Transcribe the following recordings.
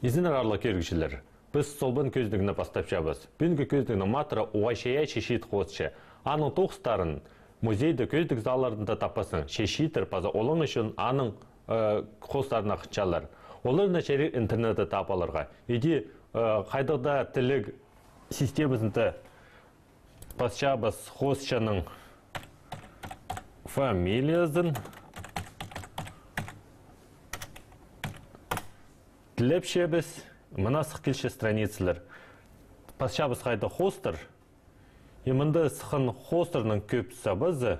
Изінер арлы кергішілер. Біз солбын көздігіні бастап жабыз. Бүгінгі көздігіні матыры уайшая шешет қосшы. Аның тоқстарын музейді көздік заларында тапасын. Шешетір паза олың үшін аның қостарына қытчалар. Оларына шәрі интернетті тапаларға. Еде қайдағда тілік системасында басшабыз қосшының фамилиясын тілепшебіз мұна сықкелші страницалар. Басшабыз қайда хостер. Емінді сықын хостерінің көп сабызы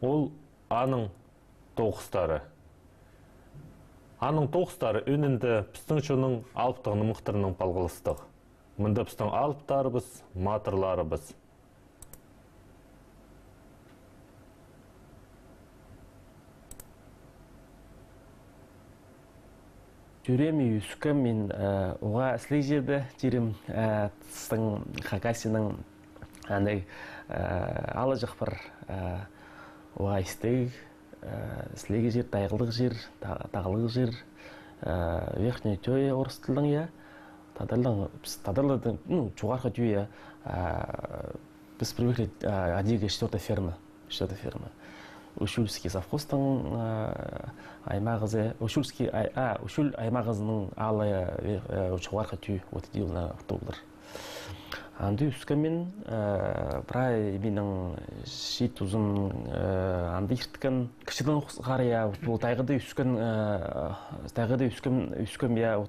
ол аның тоқыстары. Аның тоқыстары өнінді пістің шының алыптығының мұқтырының балғылыстық. Мұнда пістің алыптарыбыз, матырларыбыз. Жүреми үскім мен оға әслей жерді жерім тұстың қағасының алы жақпыр оға істег, әслеге жер, тағылық жер, тағылық жер, вехне төе орыс тілдің я, тадырлардың жоғарғы түйе, біз привыкли одега 4-та ферма. Ушульский совхозтың аймағызы, Ушульский аймағызының алы жоғарғы түй өті дейіліна ұқтылыр. Анды үскімен прай менің шет ұзын анды ерткен кішідің қария бұл тайғыды үскім я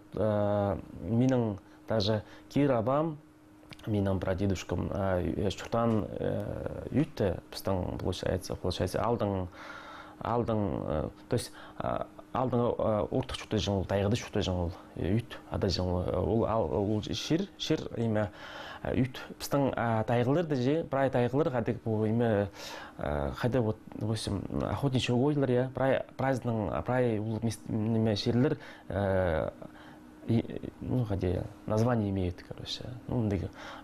менің даже кейр абам менің прадедушкам шұртан үйтті біздің получается алдың ортық шүрті жаңыл, тайғыды шүрті жаңыл үйт, ада жаңыл, ол шер еме үйт. Біздің тайғыларды же, прай тайғылар қадек бұл еме қайда охотничий ойлар, я, прай шерлер название имеет, короче.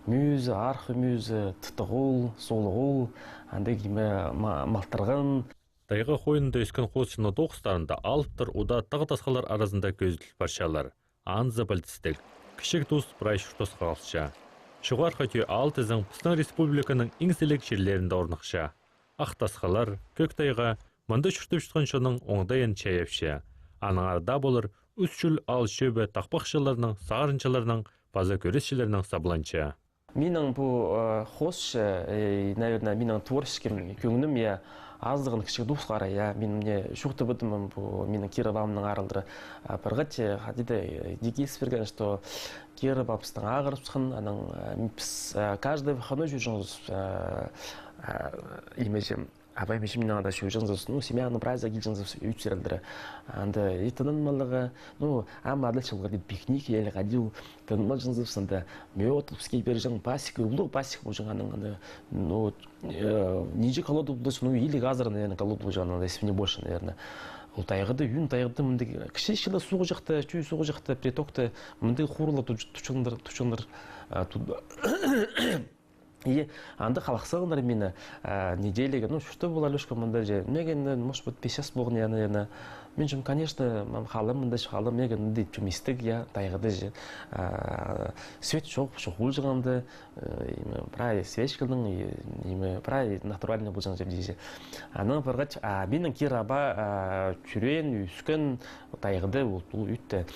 Мүйізі, арқы мүйізі, тұтығыл, солығыл, малтырғын. Тайға қойында өскен қосшыны тоқыстарында алыптыр ұда тағы тасқалар арасында көзіліп баршалар. Анзы білдістік. Кішік тұс прай шұртос қалшыша. Шуғар қатүй алтызың Пыстан Республиканың еңселік жерлерінде орнықша. Ақ тасқалар, көк тайға, мұнда шұртып шыққан шының оңдайын чайапша. Аныңарда болыр, үсшіл ал шөбі тақпақшыларының, сағарыншыларының, база көресшілерінің сабланша. Менің бұл қос, наверное, менің творческим көңінім, аздығын кішік дұс қара, мен шуқты бұдым, менің Кировамның арылдыры. Бірғат, деге есперген, что Кировапстың ағырыпсың, каждый выходной жүржіңіз имеджем. Абай мешім менің ада жүржіңіз, семьяның празда келжіңіз үйтсерілдірі. Анды етінің малығы, ама адылшылға дейді пикник, елі қадил, тының малжыңыз, мед, піске бержің пасик, ұлы пасик бұл жаңаның, неже колоду бұлдың, или газыр, наверное, колоду бұл жаңаның, если не больше, наверное. Ол тайғыды, үйін тайғыды, мұнды кіші шылы суғы жақты, чүй суғы жақты, притокты, мұнды қуырлы тұчыңдыр. И анда қалақсағындар мені неделеге, что было, Алешка, мында же, может быть, 50 болған, наверное. Мен жым, конечно, қалым, мында шығалым, меген дейді, мистік, тайғыды же. Свет жоқ, шоқыл жағанды, прай свечкілдің, прай натуральный бұл жаң жеп дейже. Аның бірғач, менің кер аба түрен, үскен тайғыды бұл үйтті.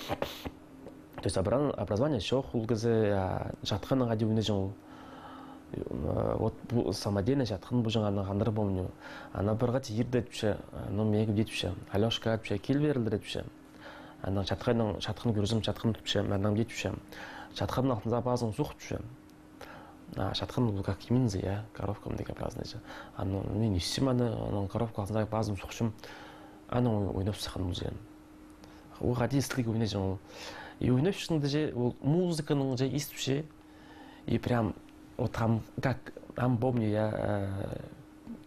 То есть образование шоқ, ұлғызы жатқаның адеуіне жаңыл. Вот самодельно жатқан бұл жаңа қандыр болмын. Ана бірға тегерді әтпіші, мегі детпіші, Алешка әтпіші, кел берілдір әтпіші. Жатқан көрізім, жатқан түпіші, мәнің детпіші. Жатқанның алтында базың сұқ түпіші. Жатқан бұл как иминзі, коровкам деген празднайшы. Мен естім аны коровка алтындағы базың сұқшым, аны ойнап сақын мұзген. Ол ғади істілік ойнай жаңыл. И ойнап шыңды же, музыканың же естіпші, и прям вот там, как там помню,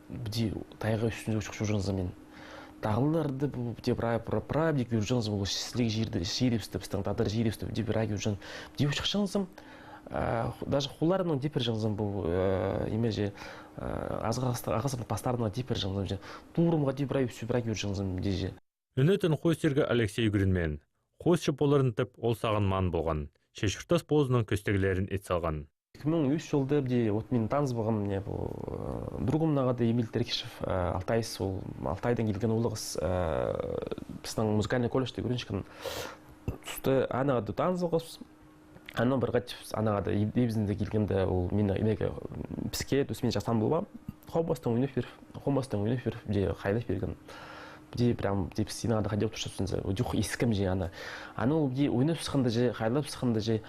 где тайга үстінде ұшық жүргензі мен. Тағыларды де правдик жүргензі бұл сілік жирепсті, пістің тадыр жирепсті, де бірag жүрген. Де ұшық жыңзым, даже құларының депер жыңзым бұл имеже ағасының пастарының депер жыңзым. Турымға де бірag жүргензім деже. Үнетін қойстерге Алексей Гринмен. Қосшы боларын тіп ол сағын ман болған. Шешіртас бозының көстегілерін ет салған. 2003 жылда бде вот мен таныс болғам не бұл другым нағады Эмиль Теркишев Алтайс ол Алтайдан келген улығыз біздің музыкальный колледжде көріншкен тұсты анағады таныс болғыз ана бір ғат анағады ебізінде келгенде ол мені емеге бізге мен жасан болбам хомбастан ойнап беріп де қайлап берген бде прям деп синағада қадеп тұршысынсы жоқ ескім же аны ол бде ойнап сықынды же қайлап сықынды же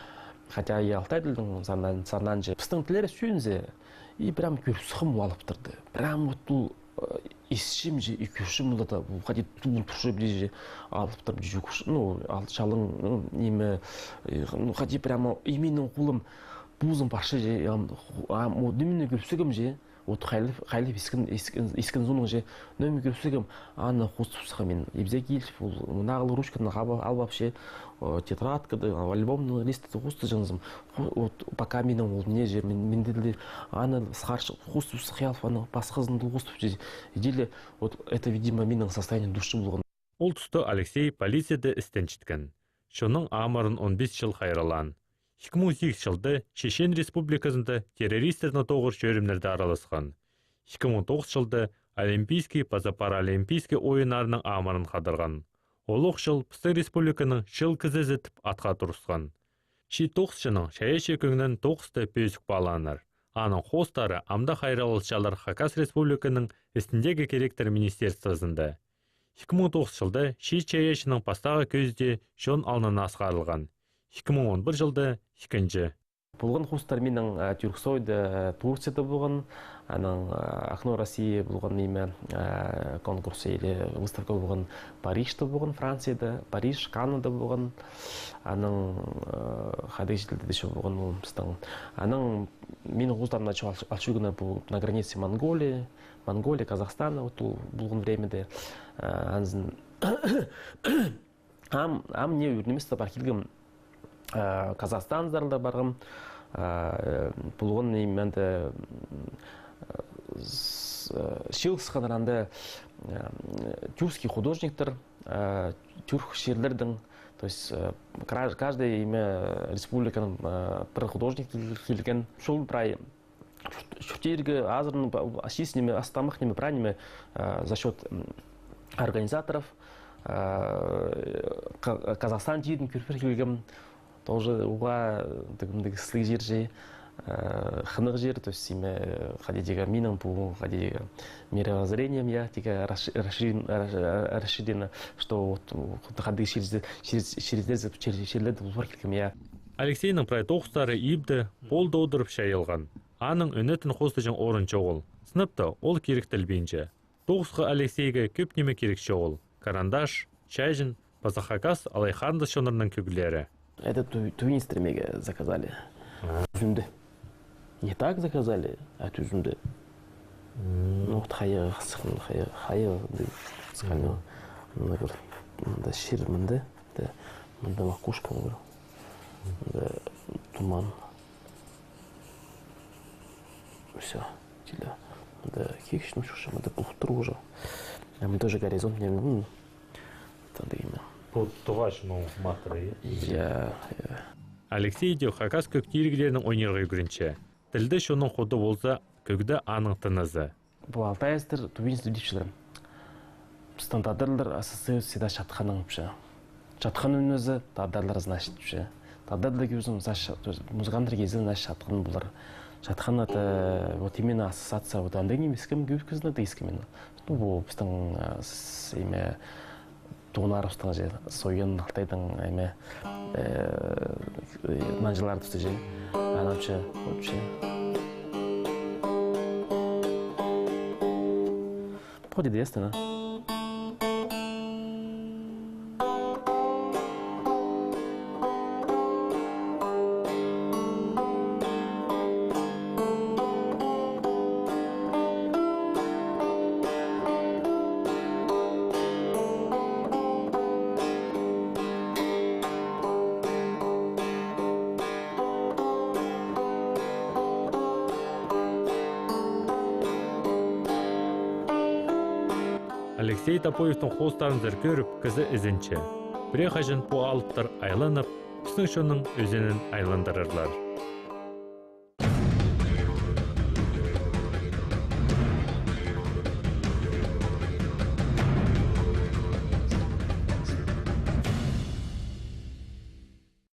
хотя и Алтай тілдің санан же біздің тілері сүйінзе и прям көрсіқым алып тұрды прям вот бұл исшім же екеушім ұлада бұл қадет туын тұршы біле же алып тұрып жүкіш шалың неме қадет прямо именің қолым бұзым паршы же дүміне көрсігім же вот қайлып ескін зұның же нөмі көрсігім аны қосып мен ебзе келіп ол нағылы ручканы албап ше тетрадкады альбомның листі қосты жаңызым пока менің ол не же мендерлер аны сқаршы қосып сқиялып аны басқызынды қосып же деле вот это видимо менің состояние души болған. Ол тұсты Алексей полицияда істен жеткен. Шоның амырын 15 жыл қайралан. 2008 жылды Шешен Республикасында террористердің тоғыр жөрімлерді араласқан. 2009 жылды Олимпийский паралимпийский ойынарының амырын қадырған. Олық жыл Пыстың Республиканың жыл кізіз етіп атқа тұрысқан. 9 жының шаяшы көңнен 9-ті бөзік баланыр. Аның қостары амда қайралышалар Хакас Республиканың істіндегі керектер министерствосында. 2009 жылды шаяшының пастағы көзде жон алнын асқарылған. 2011 жылды екінші. Болған қостар менің Түрксойда, Турцияда болған, Ақно Россия болған неме конкурсы или выставка болған Парижда болған, Францияда, Париж, Канада болған, қадық жетілді деші болған болмыстың. Менің қостарымда алшығына бұл на границе Монголия, Казахстана болған времеде. Не өрнеместі бар келгім Казахстан зарында барғым, бұлғын менді Шилс қадыранда тюркский художниктер, тюрк шерлердің, то есть каждый республиканың бір художник келген. Шол прай шүтергі азырын ашисінеме, астамық правильными за счет организаторов Казахстан жейдің көрпер келген. Тоже уға дегімдегі сылы жер же, хынық жер, то есть қадедегі менің бұл қадедегі мировоззрением я тегі расширено, что қадедегі шерлерді бұлбар келгім я. Алексейнің прай тоқыстары ибді болды одырып шайылған. Аның өнетін қосты жың орынчы оғыл. Сыныпты ол керек тілбейінше. Тоқысқы Алексейге көп неме керекші оғыл. Карандаш, чайжын, Пазахакас Алайханды шонырының көгілері. Это тувинстры мега заказали. Түзімді. Не так заказали, а түзімді. Ну, қайы қысықын, қайы қысқаны. Мұнда шер мұнда, мұнда макушка мұнда. Мұнда туман. Все, тілі. Мұнда кекшін шықшы, мұнда бұқтыр ұжа. Мұнда же горизонт, не Туғаш мұң матыры. Я. Алексей де Хакас көктергілерінің ойнерға көрінче. Тілді шоның қоды болса, көкді аның тынызы. Бұл алтайыстыр тувинсті дейшілер. Біздің тадарлар асысы седа шатқаның үші. Шатқаның өзі тадарлар значит үші. Тадарлар өзім музыкантыр кезі значит шатқаның бұлар. Шатқан это вот именно ассоциация вот андай немескім көкізді дейскімен. Бұл біздің имя туғынар ұстыңа же, сойын Алтайдың әме манжылар тұсты же, анапшы, өтші. Поди дестіна. Алексей Топоевтың қостарын зір көріп, кізі ізінші. Бірек ажын бұ алыптар айланып, біздің шоның өзенін айландырырлар.